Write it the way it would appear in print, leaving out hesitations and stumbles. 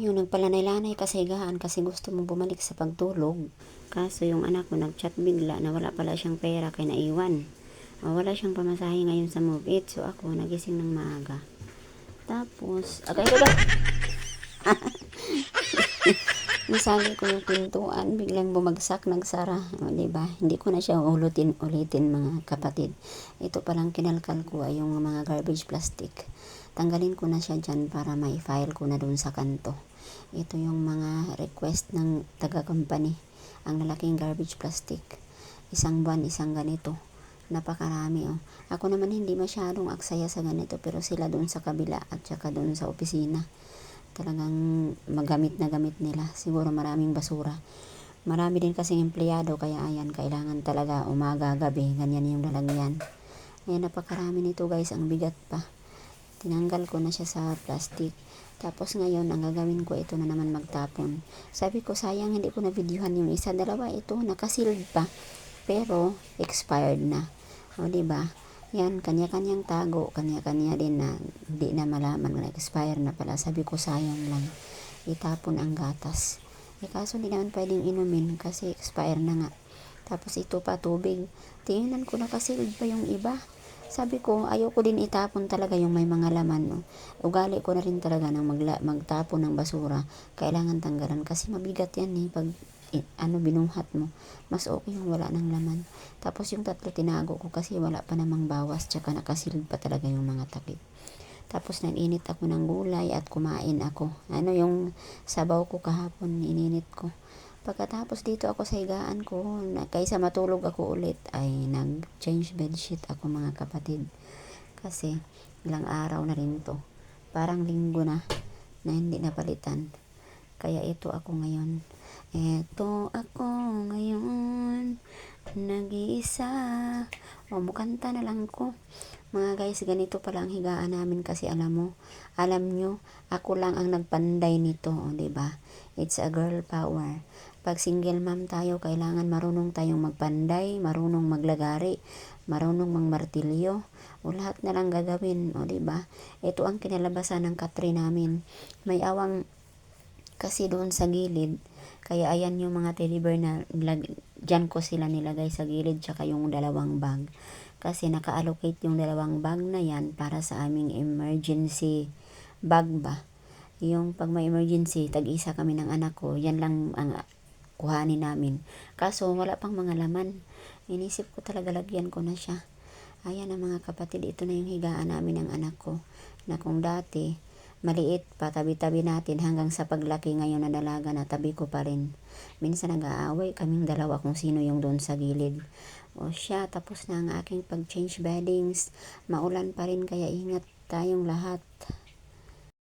Yung nagpalanay-lanay kasi higaan kasi gusto mong bumalik sa pagtulog. Kaso yung anak ko nagchat bigla na wala pala siyang pera kaya naiwan. Wala siyang pamasahe ngayon sa Move It. So ako nagising ng maaga. Tapos, nasali ko yung pintuan, biglang bumagsak, nagsara. Diba? Hindi ko na siya ulitin mga kapatid. Ito palang kinalkal ko ay yung mga garbage plastic. Tanggalin ko na siya dyan para ma-file ko na dun sa kanto. Ito yung mga request ng taga-company. Ang lalaking garbage plastic. Isang buwan, isang ganito. Napakarami. Ako naman hindi masyadong aksaya sa ganito pero sila dun sa kabila at saka dun sa opisina. Talagang magamit na gamit nila. Siguro maraming basura. Marami din kasing empleyado kaya ayan, kailangan talaga umaga, gabi. Ganyan yung lalagyan. Ayan, napakarami nito guys. Ang bigat pa. Tinanggal ko na siya sa plastic. Tapos ngayon, ang gagawin ko ito na naman magtapon. Sabi ko, sayang hindi ko na videohan yung isa. Dalawa ito, nakasealed pa. Pero, expired na. O, diba? Yan, kanya-kanyang tago. Kanya-kanya din na hindi na malaman na expire na pala. Sabi ko, sayang lang. Itapon ang gatas. Kaso hindi naman pwedeng inumin kasi expire na nga. Tapos ito pa, tubig. Tingnan ko, nakasealed pa yung iba. Sabi ko, ayoko din itapon talaga yung may mga laman. No? Ugali ko na rin talaga ng magtapon ng basura. Kailangan tanggalan kasi mabigat yan pag binuhat mo. Mas okay yung wala ng laman. Tapos yung tatlo tinago ko kasi wala pa namang bawas. Tsaka nakasilid pa talaga yung mga takip. Tapos nag-init ako ng gulay at kumain ako. Yung sabaw ko kahapon, ininit ko. Pagkatapos dito ako sa higaan ko, kaysa matulog ako ulit, ay nag-change bedsheet ako mga kapatid. Kasi ilang araw na rin to. Parang linggo na hindi napalitan. Kaya ito ako ngayon. Ito ako ngayon, nag-iisa. Mukanta na lang ko. Mga guys, ganito pala ang higaan namin kasi alam nyo, ako lang ang nagpanday nito, diba? It's a girl power. Pag single mom tayo, kailangan marunong tayong magpanday, marunong maglagari, marunong mangmartilyo, o lahat na lang gagawin, diba? Ito ang kinalabasan ng katri namin. May awang kasi doon sa gilid, kaya ayan yung mga teddy bear na dyan ko sila nilagay sa gilid, tsaka yung dalawang bag. Kasi naka-allocate yung dalawang bag na yan para sa aming emergency bag ba. Yung pag may emergency, tag-isa kami ng anak ko, yan lang ang kuhanin namin. Kaso wala pang mga laman. Inisip ko talaga lagyan ko na siya. Ayan ang mga kapatid, ito na yung higaan namin ng anak ko. Na kung dati, maliit pa, tabi-tabi natin hanggang sa paglaki ngayon na dalaga na tabi ko pa rin. Minsan nag-aaway kaming dalawa kung sino yung doon sa gilid. O siya, tapos na ang aking pag-change beddings. Maulan pa rin kaya ingat tayong lahat.